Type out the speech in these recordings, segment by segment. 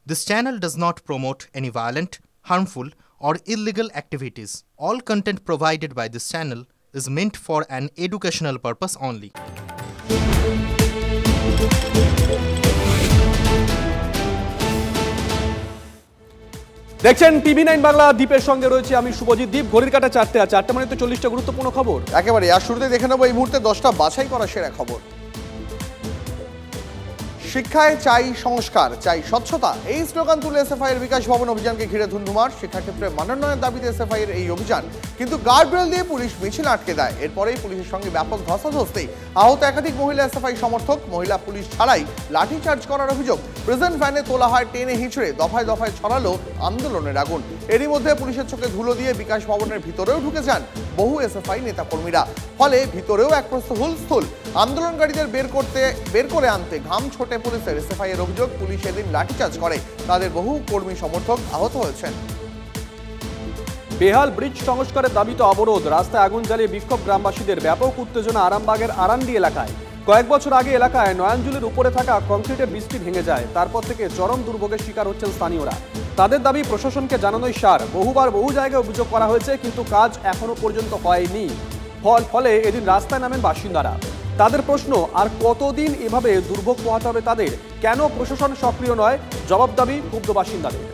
This channel does not promote any violent, harmful, or illegal activities. All content provided by this channel is meant for an educational purpose only. দেখছেন টিভি9 বাংলা। দ্বীপের সঙ্গে রয়েছে আমি শুভজিৎ দ্বীপ। ঘড়ির কাঁটা 4টা, আর 4টা মানে তো 40টা গুরুত্বপূর্ণ খবর একেবারে। আর শুরুতে দেখে নেব এই মুহূর্তে 10টা বাছাই করা সেরা খবর। শিক্ষায় চাই সংস্কার, চাই স্বচ্ছতা, এই স্লোগান তুলে এসএফআই এর বিকাশ ভবন অভিযানকে ঘিরে ধুন্ধুমার। শিক্ষাক্ষেত্রে মানোন্নয়নের দাবিতে এসএফআই এর এই অভিযান, কিন্তু গার্ডরেল দিয়ে পুলিশ মিছিল আটকে দেয়। এরপরেই পুলিশের সঙ্গে ব্যাপক ধস্তাধস্তি, আহত একাধিক মহিলা এসএফআই সমর্থক। মহিলা পুলিশ ছাড়াই লাঠিচার্জ করার অভিযোগ। প্রেজেন্ট ভ্যানে তোলা হয় টেনে হিঁচড়ে, দফায় দফায় ছড়ালো আন্দোলনের আগুন। এরই মধ্যে পুলিশের চোখে ধুলো দিয়ে বিকাশ ভবনের ভিতরেও ঢুকে যান বহু এসএফআই নেতাকর্মীরা। ফলে ভিতরেও এক প্রস্ত হুলস্থুল। আন্দোলনকারীদের বের করে আনতে ঘাম ছোটে পুলিশের। এসএফআই এর অভিযোগ, পুলিশ এদিন লাঠিচার্জ করে, তাদের বহু কর্মী সমর্থক আহত হয়েছেন। বেহাল ব্রিজ সংস্কারের দাবিতে অবরোধ, রাস্তায় আগুন জ্বালিয়ে বিক্ষোভ গ্রামবাসীদের। ব্যাপক উত্তেজনা আরামবাগের আরান্ডি এলাকায়। কয়েক বছর আগে এলাকায় নয়াঞ্জলির উপরে থাকা কংক্রিটের বৃষ্টি ভেঙে যায়। তারপর থেকে চরম দুর্ভোগের শিকার হচ্ছেন স্থানীয়রা। তাদের দাবি প্রশাসনকে জানানোই সার। বহুবার বহু জায়গায় অভিযোগ করা হয়েছে, কিন্তু কাজ এখনো পর্যন্ত হয়নি। ফলে এদিন রাস্তায় নামেন বাসিন্দারা। তাদের প্রশ্ন, আর কতদিন এভাবে দুর্ভোগ পোহাতে হবে তাদের? কেন প্রশাসন সক্রিয় নয়? জবাব দাবি ক্ষুব্ধ বাসিন্দাদের।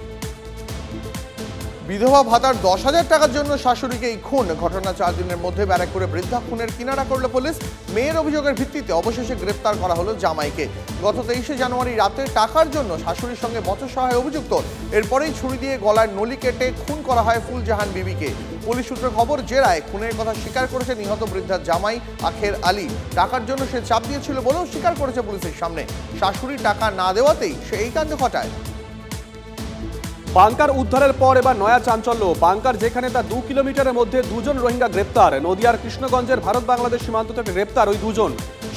বিধবা ভাতার 10,000 টাকার জন্য শাশুড়িকে এই খুন। ঘটনা 4 দিনের মধ্যে ব্যারাকপুরে বৃদ্ধা খুনের কিনারা করল পুলিশ। মেয়ের অভিযোগের ভিত্তিতে অবশেষে গ্রেপ্তার করা হলো জামাইকে। গত 23শে জানুয়ারি রাতে টাকার জন্য শাশুড়ির সঙ্গে বচসা হয় অভিযুক্ত। এরপরেই ছুরি দিয়ে গলায় নলি কেটে খুন করা হয় ফুলজাহান বিবিকে। পুলিশ সূত্রে খবর, জেরায় খুনের কথা স্বীকার করেছে নিহত বৃদ্ধার জামাই আখের আলী। টাকার জন্য সে চাপ দিয়েছিল বলেও স্বীকার করেছে পুলিশের সামনে। শাশুড়ি টাকা না দেওয়াতেই সে এই কাণ্ড ঘটায়। বাংকার উদ্ধারের পর এবার নয়া চাঞ্চল্য। বাংকার যেখানে তা 2 কিলোমিটারের মধ্যে 2 জন রোহিঙ্গা গ্রেপ্তার। নদিয়ার কৃষ্ণগঞ্জের ভারত বাংলাদেশ সীমান্ত থেকে গ্রেপ্তার ওই 2 জন।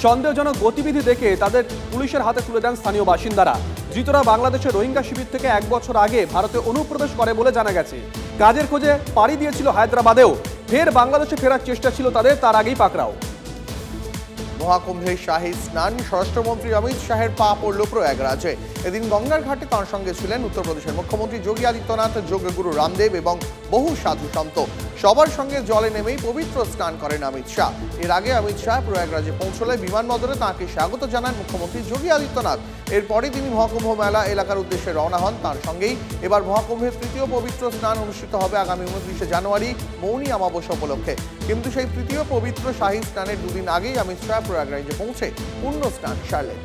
সন্দেহজনক গতিবিধি দেখে তাদের পুলিশের হাতে তুলে দেন স্থানীয় বাসিন্দারা। ধৃতরা বাংলাদেশের রোহিঙ্গা শিবির থেকে 1 বছর আগে ভারতে অনুপ্রবেশ করে বলে জানা গেছে। কাজের খোঁজে পাড়ি দিয়েছিল হায়দ্রাবাদেও। ফের বাংলাদেশে ফেরার চেষ্টা ছিল তাদের, তার আগেই পাকড়াও। মহাকুম্ভের শাহী স্নান, স্বরাষ্ট্রমন্ত্রী অমিত শাহের পা পড়ল প্রয়াগরাজে। এদিন গঙ্গার ঘাটে তাঁর সঙ্গে ছিলেন উত্তরপ্রদেশের মুখ্যমন্ত্রী যোগী আদিত্যনাথ, যোগগুরু রামদেব এবং বহু সাধু সন্ত। সবার সঙ্গে জলে নেমেই পবিত্র স্নান করেন অমিত শাহ। এর আগে অমিত শাহ প্রয়াগরাজে পৌঁছলে বিমানবন্দরে তাঁকে স্বাগত জানান মুখ্যমন্ত্রী যোগী আদিত্যনাথ। এরপরে তিনি মহাকুম্ভ মেলা এলাকার উদ্দেশ্যে রওনা হন। তাঁর সঙ্গেই এবার মহাকুম্ভের 3য় পবিত্র স্নান অনুষ্ঠিত হবে আগামী 29শে জানুয়ারি মৌনী অমাবস্যা উপলক্ষে। কিন্তু সেই 3য় পবিত্র শাহী স্নানের 2 দিন আগেই অমিত শাহ প্রয়াগরাজে পৌঁছে পূর্ণ স্নান সারলেন।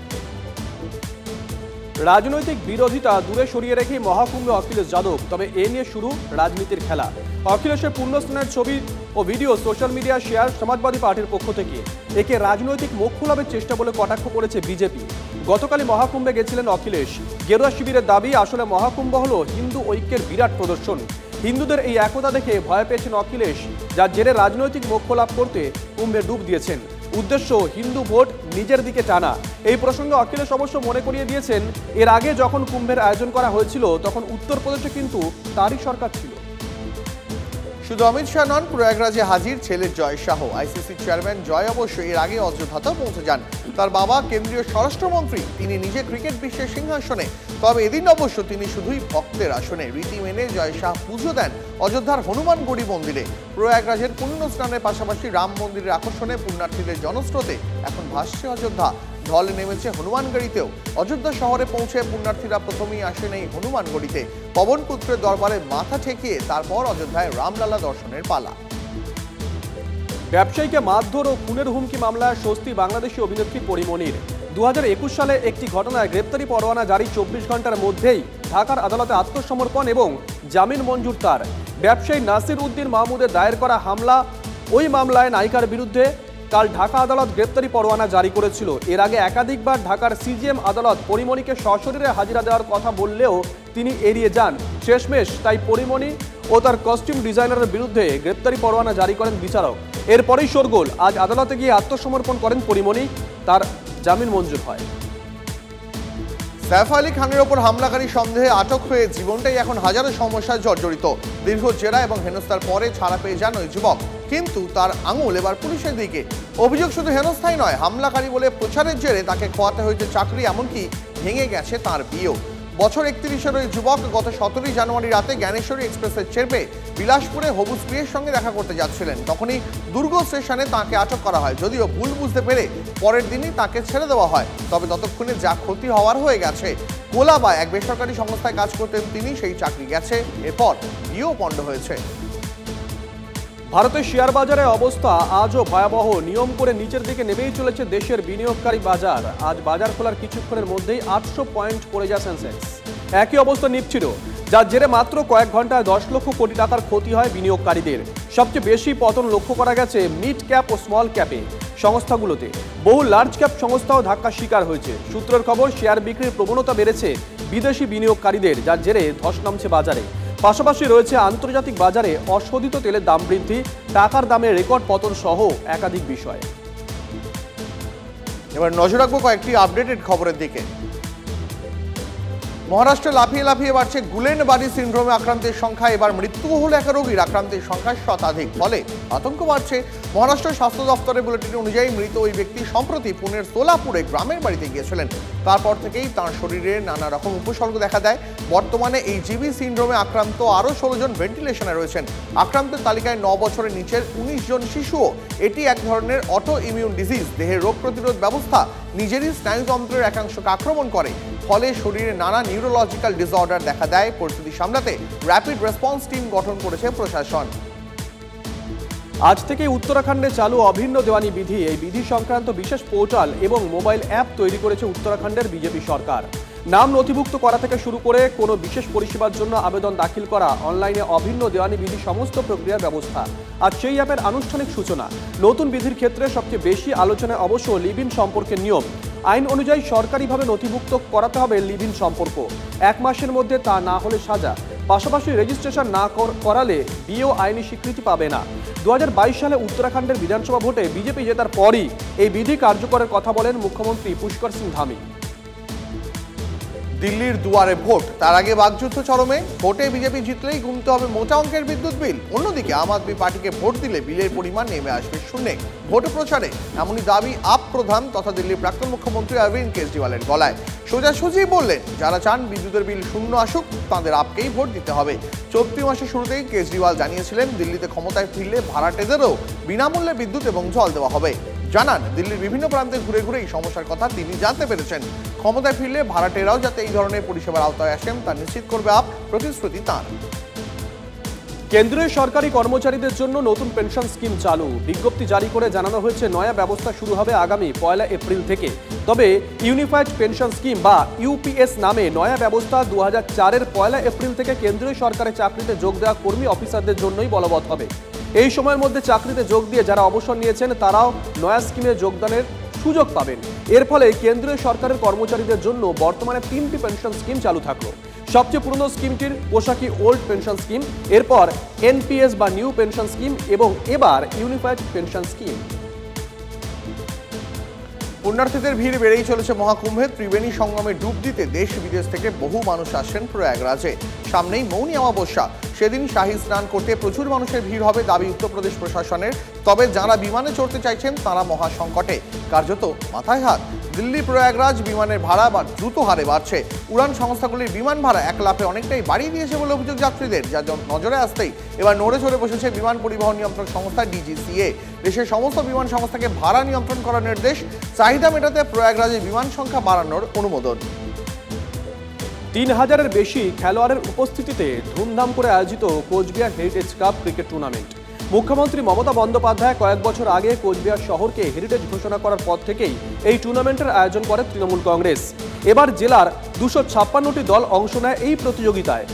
রাজনৈতিক বিরোধিতা দূরে সরিয়ে রেখে মহাকুম্ভে অখিলেশ যাদব। তবে এ নিয়ে শুরু রাজনীতির খেলা। অখিলেশের পুণ্যস্নানের ছবি ও video social media share Samajwadi পার্টির পক্ষ থেকে। একে রাজনৈতিক মুখ খোলাবের চেষ্টা বলে কটাক্ষ করেছে বিজেপি। গতকালই মহাকুম্ভে গেছিলেন অখিলেশ। গেরুয়া শিবিরের দাবি, আসলে মহাকুম্ভ হলো হিন্দু ঐক্যের বিরাট প্রদর্শন। হিন্দুদের এই একতা দেখে ভয় পেয়েছেন অখিলেশ, যার জেরে রাজনৈতিক মোক্ষ লাভ করতে কুম্ভে ডুব দিয়েছেন। উদ্দেশ্য হিন্দু ভোট নিজের দিকে টানা। এই প্রসঙ্গে অখিলেশ অবশ্য মনে করিয়ে দিয়েছেন, এর আগে যখন কুম্ভের আয়োজন করা হয়েছিল তখন উত্তরপ্রদেশে কিন্তু তারই সরকার ছিল। শুধু অমিত শাহ নন, প্রয়াগরাজে হাজির ছেলে জয় শাহ। আইসিসি চেয়ারম্যান জয় অবশ্য এর আগে অযোধ্যাতেও পৌঁছে যান। তার বাবা কেন্দ্রীয় স্বরাষ্ট্রমন্ত্রী, তিনি নিজে ক্রিকেট বিশ্বের সিংহাসনে। তবে এদিন অবশ্য তিনি শুধুই ভক্তের আসনে। রীতি মেনে জয় শাহ পুজো দেন অযোধ্যার হনুমানগড়ি মন্দিরে। প্রয়াগরাজের পুণ্য স্নানের পাশাপাশি রাম মন্দিরের আকর্ষণে পুণ্যার্থীদের জনস্রোতে এখন ভাসছে অযোধ্যা। ঢল নেমেছে হনুমানগড়িতেও। অযোধ্যা শহরে পৌঁছে পুণ্যার্থীরা প্রথমেই আসেন এই হনুমানগড়িতে। পবনপুত্রের দরবারে মাথা ঠেকিয়ে তারপর অযোধ্যায় রামলালা দর্শনের পালা। ব্যবসায়ীকে মারধর ও খুনের হুমকি মামলায় স্বস্তি বাংলাদেশি অভিনেত্রী পরিমণির। 2021 সালে একটি ঘটনায় গ্রেপ্তারি পরোয়ানা জারি 24 ঘন্টার মধ্যেই ঢাকার আদালতে আত্মসমর্পণ এবং জামিন মঞ্জুর তার। ব্যবসায়ী নাসির উদ্দিন মাহমুদের দায়ের করা হামলা, ওই মামলায় নায়িকার বিরুদ্ধে কাল ঢাকা আদালত গ্রেপ্তারি পরোয়ানা জারি করেছিল। এর আগে একাধিকবার ঢাকার সিজিএম আদালত পরিমণিকে সশরীরে হাজিরা দেওয়ার কথা বললেও তিনি এড়িয়ে যান। শেষমেশ তাই পরিমণি ও তার কস্টিউম ডিজাইনারের বিরুদ্ধে গ্রেপ্তারি পরোয়ানা জারি করেন বিচারক। এরপরেই শোরগোল। আজ আদালতে গিয়ে আত্মসমর্পণ করেন পরিমণি, তার জামিন মঞ্জুর হয়। সাইফ আলী খানের ওপর হামলাকারী সন্দেহে আটক হয়ে জীবনটাই এখন হাজারো সমস্যায় জর্জরিত। দীর্ঘ জেরা এবং হেনস্থার পরে ছাড়া পেয়ে যান ওই যুবক, কিন্তু তার আঙুল এবার পুলিশের দিকে। অভিযোগ শুধু হেনস্থাই নয়, হামলাকারী বলে প্রচারের জেরে তাকে খোয়াতে হয়েছে চাকরি, এমনকি ভেঙে গেছে তার বিয়েও। বছর 31-এর ওই যুবক গত 17 জানুয়ারি রাতে জ্ঞানেশ্বরী এক্সপ্রেসে চেপে বিলাসপুরে হবু স্ত্রীর সঙ্গে দেখা করতে যাচ্ছিলেন। তখনই দুর্গ স্টেশনে তাঁকে আটক করা হয়, যদিও ভুল বুঝতে পেরে পরের দিনই তাঁকে ছেড়ে দেওয়া হয়। তবে ততক্ষণে যা ক্ষতি হওয়ার হয়ে গেছে। কোলাবায় এক বেসরকারি সংস্থায় কাজ করতেন তিনি, সেই চাকরি গেছে, এরপর বিয়েও পণ্ড হয়েছে। ভারতের শেয়ার বাজারে অবস্থা আজও ভয়াবহ। নিয়ম করে নিচের দিকে নেমেই চলেছে দেশের বিনিয়োগকারী বাজার। আজ বাজার খোলার কিছুক্ষণের মধ্যেই 800 পয়েন্ট পড়ে যায় সেন্সেক্স। একই অবস্থা নিপছিল, যার জেরে মাত্র কয়েক ঘন্টায় 10 লক্ষ কোটি টাকার ক্ষতি হয় বিনিয়োগকারীদের। সবচেয়ে বেশি পতন লক্ষ্য করা গেছে মিড ক্যাপ ও স্মল ক্যাপে সংস্থাগুলোতে। বহু লার্জ ক্যাপ সংস্থাও ধাক্কা শিকার হয়েছে। সূত্রের খবর, শেয়ার বিক্রির প্রবণতা বেড়েছে বিদেশি বিনিয়োগকারীদের, যার জেরে ধস নামছে বাজারে। পাশাপাশি রয়েছে আন্তর্জাতিক বাজারে অশোধিত তেলের দাম বৃদ্ধি, টাকার দামে রেকর্ড পতন সহ একাধিক বিষয়। এবার নজর রাখবো কয়েকটি আপডেটেড খবরের দিকে। মহারাষ্ট্রে লাফিয়ে লাফিয়ে বাড়ছে গুলেনবাড়ি সিন্ড্রোমে আক্রান্তের সংখ্যা। এবার মৃত্যু হল এক রোগীর, আক্রান্তের সংখ্যা শতাধিক। ফলে আতঙ্ক বাড়ছে। মহারাষ্ট্র স্বাস্থ্য দপ্তরের বুলেটিন অনুযায়ী মৃত ওই ব্যক্তি সম্প্রতি পুনের সোলাপুরে গ্রামের বাড়িতে গিয়েছিলেন। তারপর থেকেই তাঁর শরীরে নানা রকম উপসর্গ দেখা দেয়। বর্তমানে এই জিবি সিন্ড্রোমে আক্রান্ত আরও 16 জন ভেন্টিলেশনে রয়েছেন। আক্রান্তের তালিকায় 9 বছরের নিচের 19 জন শিশুও। এটি এক ধরনের অটো ইমিউন ডিজিজ। দেহের রোগ প্রতিরোধ ব্যবস্থা নিজেরই স্নায়ুতন্ত্রের একাংশকে আক্রমণ করে। ফলে শরীরে নানা নিউরোলজিক্যাল ডিসঅর্ডার দেখা দেয়। পরিস্থিতি সামলাতে র্যাপিড রেসপন্স টিম গঠন করেছে প্রশাসন। আজ থেকে উত্তরাখণ্ডে চালু অভিন্ন দেওয়ানি বিধি। এই বিধি সংক্রান্ত বিশেষ পোর্টাল এবং মোবাইল অ্যাপ তৈরি করেছে উত্তরাখণ্ডের বিজেপি সরকার। নাম নথিভুক্ত করা থেকে শুরু করে কোনো বিশেষ পরিষেবার জন্য আবেদন দাখিল করা, অনলাইনে অভিন্ন দেওয়ানি বিধি সমস্ত প্রক্রিয়ার ব্যবস্থা। আর সেই অ্যাপের আনুষ্ঠানিক সূচনা। নতুন বিধির ক্ষেত্রে সবচেয়ে বেশি আলোচনায় অবশ্য লিভ ইন সম্পর্কের নিয়ম। আইন অনুযায়ী সরকারিভাবে নথিভুক্ত করাতে হবে লিভ ইন সম্পর্ক। 1 মাসের মধ্যে তা না হলে সাজা। পাশাপাশি রেজিস্ট্রেশন না করালে বিয়েও আইনি স্বীকৃতি পাবে না। 2022 সালে উত্তরাখণ্ডের বিধানসভা ভোটে বিজেপি জেতার পরই এই বিধি কার্যকরের কথা বলেন মুখ্যমন্ত্রী পুষ্কর সিং ধামি। দিল্লির দুয়ারে ভোট, তার আগে বাকযুদ্ধ চরমে। ভোটে বিজেপি জিতলেই গুনতে হবে মোটা অঙ্কের বিদ্যুৎ বিল। অন্যদিকে আম আদমি পার্টিকে ভোট দিলে বিলের পরিমাণ নেমে আসবে শূন্যে। ভোট প্রচারে এমনই দাবি আপ প্রধান তথা দিল্লির প্রাক্তন মুখ্যমন্ত্রী অরবিন্দ কেজরিওয়ালের গলায়। সোজাসুজি বললেন, যারা চান বিদ্যুতের বিল শূন্য আসুক তাদের আপকেই ভোট দিতে হবে। চলতি মাসের শুরুতেই কেজরিওয়াল জানিয়েছিলেন, দিল্লিতে ক্ষমতায় ফিরলে ভাড়াটেদেরও বিনামূল্যে বিদ্যুৎ এবং জল দেওয়া হবে। জানান, দিল্লির বিভিন্ন প্রান্তে ঘুরে ঘুরে এই সমস্যার কথা তিনি জানতে পেরেছেন। ক্ষমতায় ফিরলে ভাড়াটেরাও যাতে এই ধরনের পরিষেবার আওতায় আসেন তা নিশ্চিত করবে আপ, প্রতিশ্রুতি তাঁর। কেন্দ্রীয় সরকারি কর্মচারীদের জন্য নতুন পেনশন স্কিম চালু। বিজ্ঞপ্তি জারি করে জানানো হয়েছে নয়া ব্যবস্থা শুরু হবে আগামী 1 এপ্রিল থেকে। তবে ইউনিফাইড পেনশন স্কিম বা ইউপিএস নামে নয়া ব্যবস্থা 2004-এর 1 এপ্রিল থেকে কেন্দ্রীয় সরকারের চাকরিতে যোগ দেওয়া কর্মী অফিসারদের জন্যই বলবৎ হবে। এই সময়ের মধ্যে চাকরিতে যোগ দিয়ে যারা অবসর নিয়েছেন তারাও নয়া স্কিমে যোগদানের সুযোগ পাবেন। এর ফলে কেন্দ্রীয় সরকারের কর্মচারীদের জন্য বর্তমানে 3টি পেনশন স্কিম চালু থাকলো। সবচেয়ে পুরনো স্কিমটির পোশাকি ওল্ড পেনশন স্কিম, এরপর এনপিএস বা নিউ পেনশন স্কিম এবং এবার ইউনিফাইড পেনশন স্কিম। পুণ্যার্থীদের ভিড় বেড়েই চলেছে মহাকুম্ভে। ত্রিবেণী সঙ্গমে ডুব দিতে দেশ বিদেশ থেকে বহু মানুষ আসছেন প্রয়াগরাজে। সামনেই মৌনী অমাবস্যা, সেদিন শাহী স্নান করতে প্রচুর মানুষের ভিড় হবে দাবি উত্তরপ্রদেশ প্রশাসনের। তবে যারা বিমানে চড়তে চাইছেন তারা মহাসংকটে, কার্যত মাথায় হাত। দিল্লি প্রয়াগরাজ বিমানের ভাড়া দ্রুত হারে বাড়ছে। উড়ান সংস্থাগুলির বিমান ভাড়া এক লাফে অনেকটাই বাড়িয়ে দিয়েছে বলে অভিযোগ যাত্রীদের, যা নজরে আসতেই এবার নড়ে চড়ে বসেছে বিমান পরিবহন নিয়ন্ত্রক সংস্থা ডিজিসিএ। দেশের সমস্ত বিমান সংস্থাকে ভাড়া নিয়ন্ত্রণ করার নির্দেশ। চাহিদা মেটাতে প্রয়াগরাজে বিমান সংখ্যা বাড়ানোর অনুমোদন। 3000-এর বেশি খেলোয়াড়ের উপস্থিতিতে ধুমধাম করে আয়োজিত Cooch Behar heritage cup cricket tournament. মুখ্যমন্ত্রী মমতা বন্দ্যোপাধ্যায় কয়েক বছর আগে কোচবিহার শহরকে হেরিটেজ ঘোষণা করার পর থেকেই এই টুর্নামেন্টের আয়োজন করে তৃণমূল কংগ্রেস। এবার জেলার 256টি দল অংশ নেয় এই প্রতিযোগিতায়।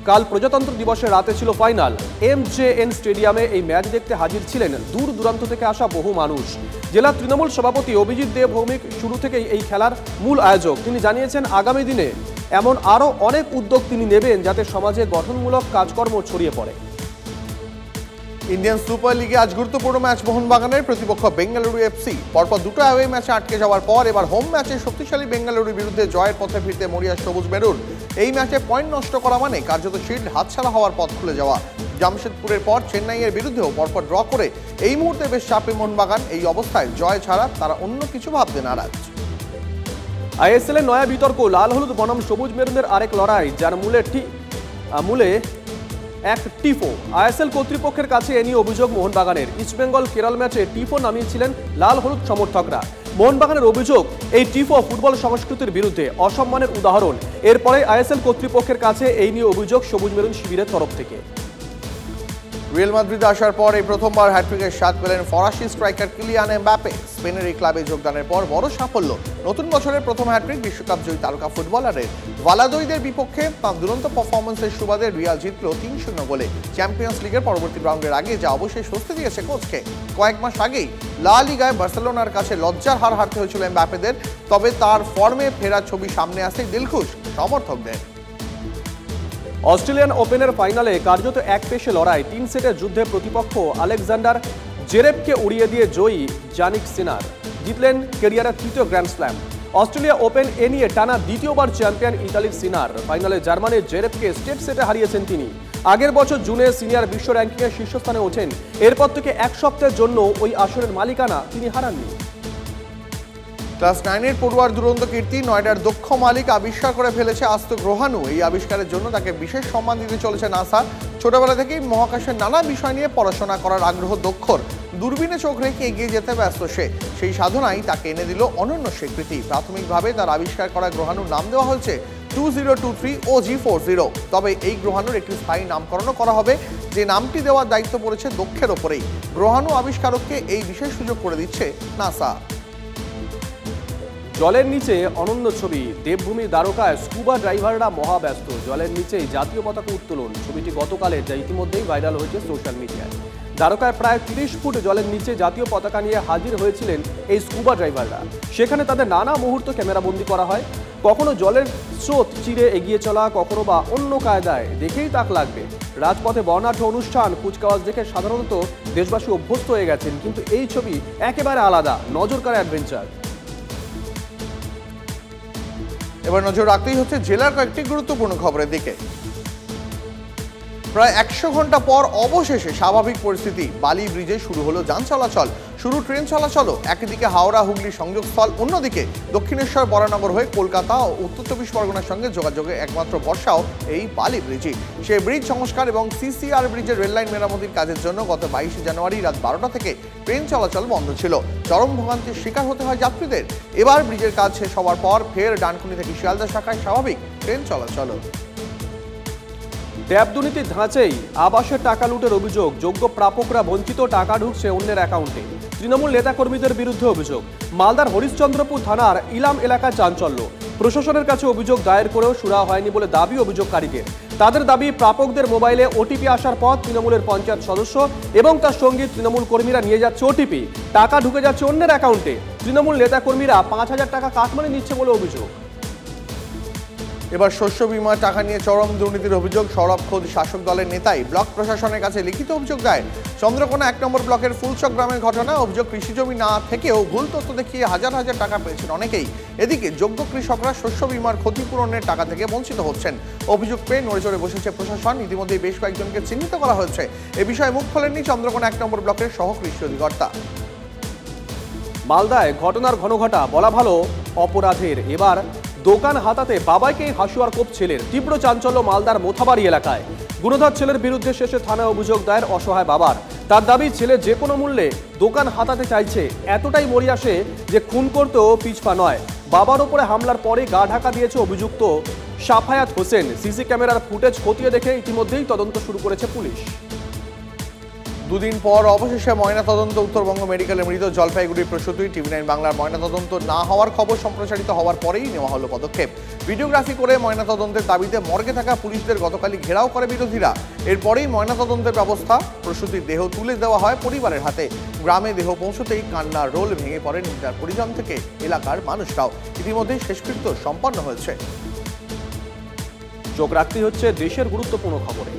কাল প্রজাতন্ত্র দিবসের রাতে ছিল ফাইনাল। MJN স্টেডিয়ামে এই ম্যাচ দেখতে হাজির ছিলেন দূর দূরান্ত থেকে আসা বহু মানুষ। জেলা তৃণমূল সভাপতি অভিজিৎ দেব ভৌমিক শুরু থেকেই এই খেলার মূল আয়োজক। তিনি জানিয়েছেন, আগামী দিনে এমন আরও অনেক উদ্যোগ তিনি নেবেন যাতে সমাজে গঠনমূলক কাজকর্ম ছড়িয়ে পড়ে। ইন্ডিয়ান সুপার লিগে আজ গুরুত্বপূর্ণ ম্যাচ মোহনবাগানের প্রতিপক্ষ বেঙ্গালুরু এফসি। পরপর দুটো অ্যাওয়ে ম্যাচে আটকে যাওয়ার পর এবার হোম ম্যাচে শক্তিশালী বেঙ্গালুরুর বিরুদ্ধে জয়ের পথে ফিরতে মরিয়া সবুজ মেরুন। এই ম্যাচে পয়েন্ট নষ্ট করা মানে কার্যত শিল্ড হাতছাড়া হওয়ার পথ খুলে যাওয়া। জামশেদপুরের পর চেন্নাইয়ের বিরুদ্ধেও পরপর ড্র করে এই মুহূর্তে বেশ চাপে মোহনবাগান। এই অবস্থায় জয় ছাড়া তারা অন্য কিছু ভাবতে নারাজ। আইএসএল এর নয়া বিতর্ক, লাল হলুদ বনাম সবুজ মেরুনের আরেক লড়াই, যার মূলে এক টিফো। আইএসএল কর্তৃপক্ষের কাছে এ নিয়ে অভিযোগ মোহনবাগানের। ইস্টবেঙ্গল কেরল ম্যাচে টিফো নামিয়েছিলেন লাল হলুদ সমর্থকরা। মোহনবাগানের অভিযোগ, এই টিফো ফুটবল সংস্কৃতির বিরুদ্ধে, অসম্মানের উদাহরণ। এরপরে আইএসএল কর্তৃপক্ষের কাছে এই নিয়ে অভিযোগ সবুজ মেরুন শিবিরের তরফ থেকে। রিয়াল মাদ্রিদে আসার পর এই প্রথমবার হ্যাটট্রিকের স্বাদ পেলেন ফরাসি স্ট্রাইকার কিলিয়ান এমবাপে। স্পেনের এই ক্লাবে যোগদানের পর বড় সাফল্য। নতুন বছরের প্রথম হ্যাটট্রিক বিশ্বকাপ জয়ী তারকা ফুটবলারের। ভালাদোইদের বিপক্ষে তার দুরন্ত পারফরমেন্সের সুবাদে রিয়াল জিতল ৩-০ গোলে। চ্যাম্পিয়ন্স লিগের পরবর্তী রাউন্ডের আগে যা অবশ্যই স্বস্তি দিয়েছে কোচকে। কয়েক মাস আগেই লা লিগায় বার্সেলোনার কাছে লজ্জার হার হারতে হয়েছিল এমবাপেদের, তবে তার ফর্মে ফেরার ছবি সামনে আসে দিলখুশ সমর্থকদের। অস্ট্রেলিয়ান ওপেনের ফাইনালে কার্যত এক পেশে লড়াই, ৩ সেটের যুদ্ধে প্রতিপক্ষ আলেকজান্ডার জেরেভকে উড়িয়ে দিয়ে জয়ী জানিক সিনার জিতলেন ক্যারিয়ারের তৃতীয় গ্র্যান্ড স্ল্যাম। অস্ট্রেলিয়া ওপেন এ নিয়ে টানা দ্বিতীয়বার চ্যাম্পিয়ন ইতালির সিনার। ফাইনালে জার্মানির জেরেভকে স্টেট সেটে হারিয়েছেন তিনি। আগের বছর জুনে সিনিয়র বিশ্ব র্যাঙ্কিংয়ে শীর্ষস্থানে ওঠেন। এরপর থেকে এক সপ্তাহের জন্য ওই আসরের মালিকানা তিনি হারাননি। ক্লাস 9-এর পড়ুয়ার দুরন্ত কীর্তি নয়ডার দক্ষ মালিক আবিষ্কার করে ফেলেছে আস্ত গ্রহাণু। এই আবিষ্কারের জন্য তাকে বিশেষ সম্মান দিতে চলেছে নাসা। ছোটবেলা থেকেই মহাকাশের নানা বিষয় নিয়ে পড়াশোনা করার আগ্রহ দক্ষর। দূরবীনে চোখ রেখে এগিয়ে যেতে ব্যস্ত সে। সেই সাধনাই তাকে এনে দিল অনন্য স্বীকৃতি। প্রাথমিকভাবে তার আবিষ্কার করা গ্রহাণুর নাম দেওয়া হয়েছে 2023 OG40। তবে এই গ্রহাণুর একটি স্থায়ী নামকরণও করা হবে, যে নামটি দেওয়ার দায়িত্ব পড়েছে দক্ষের ওপরেই। গ্রহাণু আবিষ্কারককে এই বিশেষ সুযোগ করে দিচ্ছে নাসা। জলের নিচে অনন্য ছবি, দেবভূমির দ্বারকায় স্কুবা ড্রাইভাররা মহাব্যস্ত। জলের নিচেই জাতীয় পতাকা উত্তোলন, ছবিটি গতকালের, যা ইতিমধ্যেই ভাইরাল হয়েছে সোশ্যাল মিডিয়ায়। দ্বারকায় প্রায় 30 ফুট জলের নিচে জাতীয় পতাকা নিয়ে হাজির হয়েছিলেন এই স্কুবা ড্রাইভাররা। সেখানে তাদের নানা মুহূর্ত ক্যামেরাবন্দি করা হয়। কখনো জলের স্রোত চিরে এগিয়ে চলা, কখনো বা অন্য কায়দায়, দেখেই তাক লাগবে। রাজপথে বর্ণাঢ্য অনুষ্ঠান, কুচকাওয়াজ দেখে সাধারণত দেশবাসী অভ্যস্ত হয়ে গেছেন, কিন্তু এই ছবি একেবারে আলাদা, নজর কাড়া অ্যাডভেঞ্চার। এবার নজর রাখতেই হচ্ছে জেলার কয়েকটি গুরুত্বপূর্ণ খবরের দিকে। প্রায় 100 ঘন্টা পর অবশেষে স্বাভাবিক পরিস্থিতি। বালি ব্রিজে শুরু হলো যান চলাচল, শুরু ট্রেন চলাচলও। একদিকে হাওড়া হুগলি সংযোগস্থল, অন্যদিকে দক্ষিণেশ্বর বরানগর হয়ে কলকাতা ও উত্তর 24 পরগনার সঙ্গে যোগাযোগের একমাত্র ভরসাও এই বালি ব্রিজই। সেই ব্রিজ সংস্কার এবং সিসিআর ব্রিজের রেললাইন মেরামতির কাজের জন্য গত 22 জানুয়ারি রাত 12টা থেকে ট্রেন চলাচল বন্ধ ছিল। চরম ভোগান্তির শিকার হতে হয় যাত্রীদের। এবার ব্রিজের কাজ শেষ হওয়ার পর ফের ডানকুনি থেকে শিয়ালদা শাখায় স্বাভাবিক ট্রেন চলাচল। ট্যাব দুর্নীতির ধাঁচেই আবাসের টাকা লুটের অভিযোগ, যোগ্য প্রাপকরা বঞ্চিত, টাকা ঢুকছে অন্যের অ্যাকাউন্টে। তৃণমূল নেতাকর্মীদের বিরুদ্ধে অভিযোগ। মালদার হরিশ্চন্দ্রপুর থানার ইলাম এলাকায় চাঞ্চল্য। প্রশাসনের কাছে অভিযোগ দায়ের করেও সুরাহা হয়নি বলে দাবি অভিযোগকারীদের। তাদের দাবি, প্রাপকদের মোবাইলে ওটিপি আসার পর তৃণমূলের পঞ্চায়েত সদস্য এবং তার সঙ্গে তৃণমূল কর্মীরা নিয়ে যাচ্ছে ওটিপি, টাকা ঢুকে যাচ্ছে অন্যের অ্যাকাউন্টে। তৃণমূল নেতাকর্মীরা ৫,০০০ টাকা কাটমানি নিচ্ছে বলে অভিযোগ। এবার শস্য বিমা টাকা নিয়ে চরম দুর্নীতির অভিযোগ। সৌরভ খোদ শাসক দলের নেতাই ব্লক প্রশাসনের কাছে লিখিত অভিযোগ দেয়। চন্দ্রকোনা 1 নম্বর ব্লকের ফুলচক গ্রামের ঘটনা। অভিযোগ, কৃষি জমি না থেকেও ভুল তথ্য দেখিয়ে হাজার হাজার টাকা পেয়েছেন অনেকেই। এদিকে যোগ্য কৃষকরা শস্য বিমার ক্ষতিপূরণের টাকা থেকে বঞ্চিত হচ্ছেন। অভিযোগ পেয়ে নড়ে চড়ে বসেছে প্রশাসন। ইতিমধ্যেই বেশ কয়েকজনকে চিহ্নিত করা হয়েছে। এ বিষয়ে মুখ খোলেননি চন্দ্রকোনা 1 নম্বর ব্লকের সহ কৃষি অধিকর্তা। মালদায় ঘটনার ঘনঘটা, বলা ভালো অপরাধের। এবার দোকান হাতাতে বাবাইকেই হাসুয়ার কোপ ছেলের। তীব্র চাঞ্চল্য মালদার মোথাবাড়ি এলাকায়। গুণধর ছেলের বিরুদ্ধে শেষে থানায় অভিযোগ দায়ের অসহায় বাবার। তার দাবি, ছেলে যে কোনো মূল্যে দোকান হাতাতে চাইছে। এতটাই মরিয়া সে যে খুন করতেও পিছপা নয়। বাবার ওপরে হামলার পরে গা ঢাকা দিয়েছে অভিযুক্ত সাফায়াত হোসেন। সিসি ক্যামেরার ফুটেজ খতিয়ে দেখে ইতিমধ্যেই তদন্ত শুরু করেছে পুলিশ। দুদিন পর অবশেষে ময়নাতদন্ত উত্তরবঙ্গ মেডিকেলে মৃত জলপাইগুড়ির প্রসূতি। TV9 বাংলার ময়নাতদন্ত না হওয়ার খবর সম্প্রচারিত হওয়ার পরেই নেওয়া হলো পদক্ষেপ। ভিডিওগ্রাফি করে ময়নাতদন্তের দাবিতে মর্গে থাকা পুলিশদের গতকালই ঘেরাও করে বিরোধীরা। এরপরেই ময়নাতদন্তের ব্যবস্থা। প্রসূতির দেহ তুলে দেওয়া হয় পরিবারের হাতে। গ্রামে দেহ পৌঁছতেই কান্নার রোল ভেঙে পড়েন তার পরিজন থেকে এলাকার মানুষরাও। ইতিমধ্যেই শেষকৃত্য সম্পন্ন হয়েছে। চোখ রাখতে হচ্ছে দেশের গুরুত্বপূর্ণ খবরে।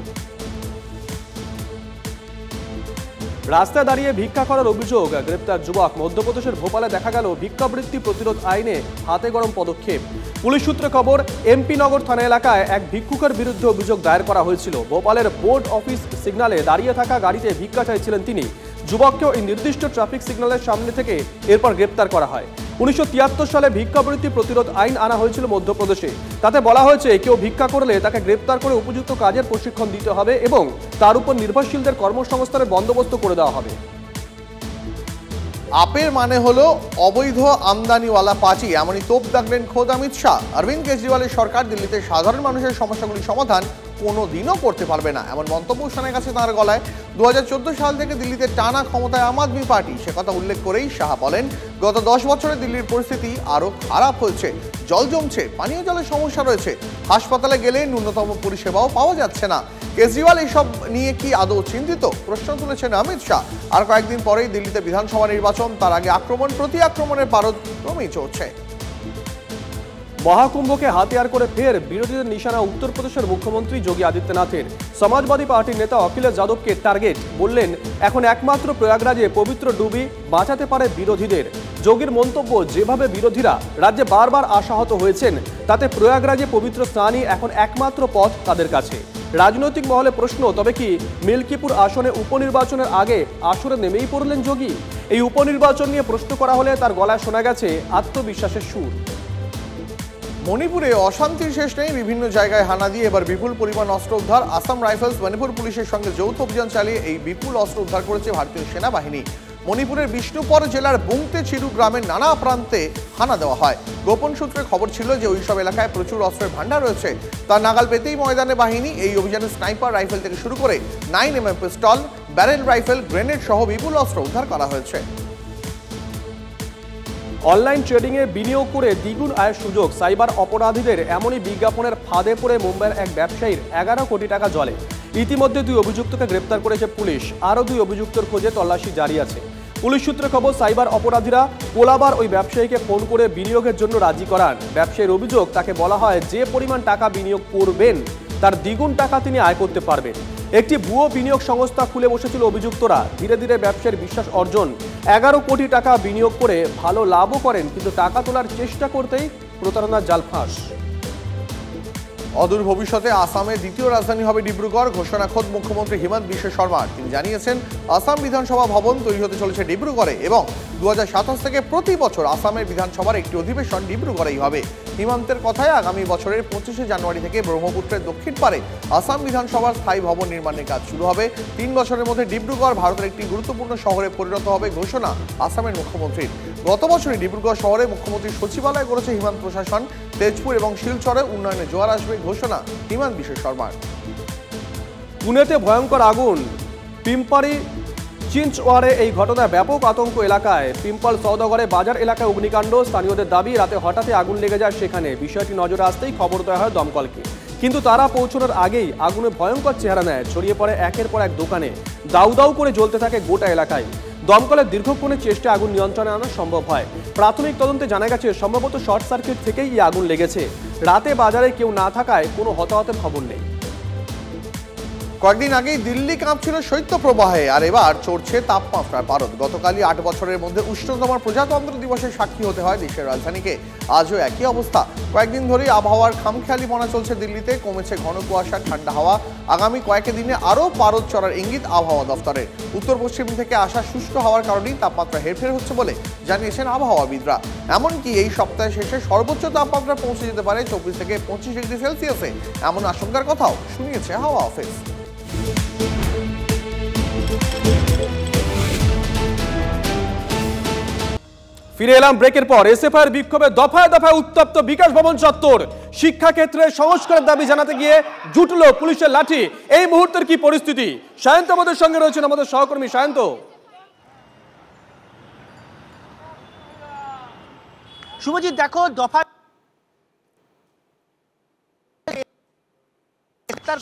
রাস্তায় দাঁড়িয়ে ভিক্ষা করার অভিযোগ, গ্রেপ্তার যুবক। মধ্যপ্রদেশের ভোপালে দেখা গেল ভিক্ষাবৃত্তি প্রতিরোধ আইনে হাতে গরম পদক্ষেপ। পুলিশ সূত্রে খবর, MP নগর থানা এলাকায় এক ভিক্ষুকের বিরুদ্ধে অভিযোগ দায়ের করা হয়েছিল। ভোপালের বোর্ড অফিস সিগন্যালে দাঁড়িয়ে থাকা গাড়িতে ভিক্ষা চাইছিলেন তিনি। যুবককেও এই নির্দিষ্ট ট্রাফিক সিগন্যালের সামনে থেকে এরপর গ্রেপ্তার করা হয়। 1973 সালে ভিক্ষাবৃত্তি প্রতিরোধ আইন আনা হয়েছিল মধ্যপ্রদেশে। তাতে বলা হয়েছে কেউ ভিক্ষা করলে তাকে গ্রেপ্তার করে উপযুক্ত কাজের প্রশিক্ষণ দিতে হবে এবং তার উপর নির্ভরশীলদের কর্মসংস্থানের বন্দোবস্ত করে দেওয়া হবে। আপের মানে হলো অবৈধ আমদানিওয়ালা পার্টি, এমনই তোপ দাগলেন খোদ অমিত শাহ। অরবিন্দ কেজরিওয়ালের সরকার দিল্লিতে সাধারণ মানুষের সমস্যাগুলি সমাধান কোনোদিনও করতে পারবে না, এমন মন্তব্য শোনা গেছে তাঁর গলায়। 2014 সাল থেকে দিল্লিতে টানা ক্ষমতায় আম আদমি পার্টি, সে কথা উল্লেখ করেই শাহ বলেন, গত 10 বছরে দিল্লির পরিস্থিতি আরও খারাপ হয়েছে। জল জমছে, পানীয় জলের সমস্যা রয়েছে, হাসপাতালে গেলে ন্যূনতম পরিষেবাও পাওয়া যাচ্ছে না। কেজরিওয়াল এইসব নিয়ে কি আদৌ চিন্তিত, প্রশ্ন তুলেছেন অমিত শাহ। আর কয়েকদিন পরেই দিল্লিতে বিধানসভা নির্বাচন, তার আগে আক্রমণ প্রতি আক্রমণের পারদ ক্রমেই চলছে। মহাকুম্ভকে হাতিয়ার করে ফের বিরোধীদের নিশানা উত্তরপ্রদেশের মুখ্যমন্ত্রী যোগী আদিত্যনাথের। সমাজবাদী পার্টির নেতা অখিলেশ যাদবকে টার্গেট, বললেন এখন একমাত্র প্রয়াগরাজে পবিত্র ডুবি বাঁচাতে পারে বিরোধীদের। যোগীর মন্তব্য, যেভাবে বিরোধীরা রাজ্যে বারবার আশাহত হয়েছেন, তাতে প্রয়াগরাজে পবিত্র স্নানই এখন একমাত্র পথ তাদের কাছে। রাজনৈতিক মহলে প্রশ্ন, তবে কি মিল্কিপুর আসনে উপনির্বাচনের আগে আসরে নেমেই পড়লেন যোগী? এই উপনির্বাচন নিয়ে প্রশ্ন করা হলে তার গলায় শোনা গেছে আত্মবিশ্বাসের সুর। মণিপুরে অশান্তির শেষ নেই, বিভিন্ন জায়গায় হানা দিয়ে এবার বিপুল পরিমাণ অস্ত্র উদ্ধার। আসাম রাইফেলস মণিপুর পুলিশের সঙ্গে যৌথ অভিযান চালিয়ে এই বিপুল অস্ত্র উদ্ধার করেছে ভারতীয় সেনাবাহিনী। মণিপুরের বিষ্ণুপুর জেলার বুংতে চিরু গ্রামের নানা প্রান্তে হানা দেওয়া হয়। গোপন সূত্রে খবর ছিল যে ওইসব এলাকায় প্রচুর অস্ত্রের ভান্ডার রয়েছে। তার নাগাল পেতেই ময়দানে বাহিনী এই অভিযানে স্নাইপার রাইফেল থেকে শুরু করে 9mm পিস্তল, ব্যারেল রাইফেল, গ্রেনেড সহ বিপুল অস্ত্র উদ্ধার করা হয়েছে। অনলাইন ট্রেডিংয়ে বিনিয়োগ করে দ্বিগুণ আয়ের সুযোগ, সাইবার অপরাধীদের এমনই বিজ্ঞাপনের ফাঁদে পড়ে মুম্বাইয়ের এক ব্যবসায়ীর 11 কোটি টাকা জলে। ইতিমধ্যে 2 অভিযুক্তকে গ্রেপ্তার করেছে পুলিশ, আরও 2 অভিযুক্তর খোঁজে তল্লাশি জারি আছে। পুলিশ সূত্রে খবর, সাইবার অপরাধীরা পোলাবার ওই ব্যবসায়ীকে ফোন করে বিনিয়োগের জন্য রাজি করান। ব্যবসায়ীর অভিযোগ, তাকে বলা হয় যে পরিমাণ টাকা বিনিয়োগ করবেন তার দ্বিগুণ টাকা তিনি আয় করতে পারবেন। একটি ভুয়ো বিনিয়োগ সংস্থা খুলে বসেছিল অভিযুক্তরা। ধীরে ধীরে ব্যবসায়ীর বিশ্বাস অর্জন, 11 কোটি টাকা বিনিয়োগ করে ভালো লাভও করেন, কিন্তু টাকা তোলার চেষ্টা করতেই প্রতারণার জাল ফাঁস। অদূর ভবিষ্যতে আসামের দ্বিতীয় রাজধানী হবে ডিব্রুগড়, ঘোষণা খোদ মুখ্যমন্ত্রী হিমন্ত বিশ্ব শর্মার। তিনি জানিয়েছেন, আসাম বিধানসভা ভবন তৈরি হতে চলেছে ডিব্রুগড়ে এবং 2027 থেকে প্রতি বছর আসামের বিধানসভার একটি অধিবেশন ডিব্রুগড়েই হবে। হিমন্তের কথায় আগামী বছরের 25শে জানুয়ারি থেকে ব্রহ্মপুত্রের দক্ষিণ পারে আসাম বিধানসভার স্থায়ী ভবন নির্মাণের কাজ শুরু হবে। 3 বছরের মধ্যে ডিব্রুগড় ভারতের একটি গুরুত্বপূর্ণ শহরে পরিণত হবে, ঘোষণা আসামের মুখ্যমন্ত্রীর। গত বছরই ডিব্রুগড় শহরে মুখ্যমন্ত্রীর সচিবালয় করেছে হিমন্ত প্রশাসন। তেজপুর এবং শিলচরে উন্নয়নে জোয়ার আসবে, ঘোষণা হিমন্ত বিশ্ব শর্মার। পুনেতে ভয়ঙ্কর আগুন, পিম্পারি চিঞ্চওয়াড়ে এই ঘটনায় ব্যাপক আতঙ্ক এলাকায়। পিম্পল সওদাগরে বাজার এলাকায় অগ্নিকাণ্ড, স্থানীয়দের দাবি রাতে হঠাৎই আগুন লেগে যায় সেখানে। বিষয়টি নজরে আসতেই খবর দেওয়া হয় দমকলকে, কিন্তু তারা পৌঁছানোর আগেই আগুনে ভয়ঙ্কর চেহারা নেয়, ছড়িয়ে পড়ে একের পর এক দোকানে, দাউ দাউ করে জ্বলতে থাকে গোটা এলাকায়। দমকলের দীর্ঘক্ষণের চেষ্টা আগুন নিয়ন্ত্রণে আনা সম্ভব হয়। প্রাথমিক তদন্তে জানা গেছে সম্ভবত শর্ট সার্কিট থেকেই এই আগুন লেগেছে। রাতে বাজারে কেউ না থাকায় কোনো হতাহতের খবর নেই। কয়েকদিন আগেই দিল্লি কাঁপছিল শৈত্যপ্রবাহে, আর এবার চড়ছে তাপমাত্রার পারদ। গতকালই 8 বছরের মধ্যে উষ্ণতম প্রজাতন্ত্র দিবসের সাক্ষী হতে হয় দেশের রাজধানীকে। আজও একই অবস্থা। কয়েকদিন ধরেই আবহাওয়ার খামখেয়ালিপনা চলছে দিল্লিতে, কমেছে ঘন কুয়াশা, ঠান্ডা হাওয়া। আগামী কয়েক দিনে আরও পারদ চড়ার ইঙ্গিত আবহাওয়া দফতরের। উত্তর পশ্চিম থেকে আসা শুষ্ক হওয়ার কারণেই তাপমাত্রা হেরফের হচ্ছে বলে জানিয়েছেন আবহাওয়াবিদরা। এমনকি এই সপ্তাহের শেষে সর্বোচ্চ তাপমাত্রা পৌঁছে যেতে পারে 24 থেকে 25 ডিগ্রি সেলসিয়াসে, এমন আশঙ্কার কথাও শুনিয়েছে হাওয়া অফিস। ফিরে এলাম ব্রেকের পর। এসএফআইয়ের বিক্ষোভে দফায় দফায় উত্তপ্ত বিকাশ ভবন চত্বর। শিক্ষাক্ষেত্রে সংস্কারের দাবি জানাতে গিয়ে জুটল পুলিশের লাঠি। এই মুহূর্তের কি পরিস্থিতি? সায়ন্ত আমাদের সঙ্গে রয়েছেন, আমাদের সহকর্মী সায়ন্ত। শুভজিৎ, দেখো দফা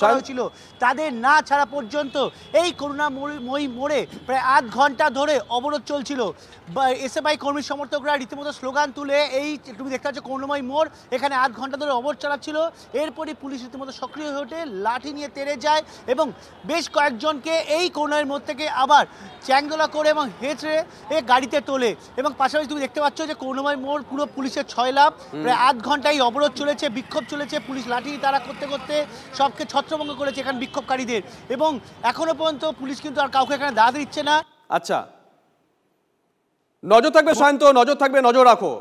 করা হয়েছিল, তাদের না ছাড়া পর্যন্ত এই করুণাময়ী মোড়ে প্রায় আধ ঘন্টা ধরে অবরোধ চলছিল। এসএফআই কর্মী সমর্থকরা রীতিমতো স্লোগান তুলে এই তুমি দেখতে পাচ্ছ করুণাময়ী মোড়, এখানে আধ ঘন্টা ধরে অবরোধ চালাচ্ছিল। এরপরই পুলিশ রীতিমতো সক্রিয় হয়ে ওঠে, লাঠি নিয়ে তেড়ে যায় এবং বেশ কয়েকজনকে এই করুণাময়ী মোড় থেকে আবার চ্যাংদোলা করে এবং হেঁচড়ে গাড়িতে তোলে। এবং পাশাপাশি তুমি দেখতে পাচ্ছ যে করুণাময়ী মোড় পুরো পুলিশের ছয়লাভ। প্রায় আধ ঘন্টাই অবরোধ চলেছে, বিক্ষোভ চলেছে। পুলিশ লাঠি তারা করতে করতে সবকে ছত্রভঙ্গ করেছে এখানে বিক্ষোভকারীদের, এবং এখনো পর্যন্ত পুলিশ কিন্তু আর কাউকে এখানে দাঁড়াতে দিচ্ছে না। আচ্ছা, নজর থাকবে সায়ন্ত, নজর থাকবে, নজর রাখো।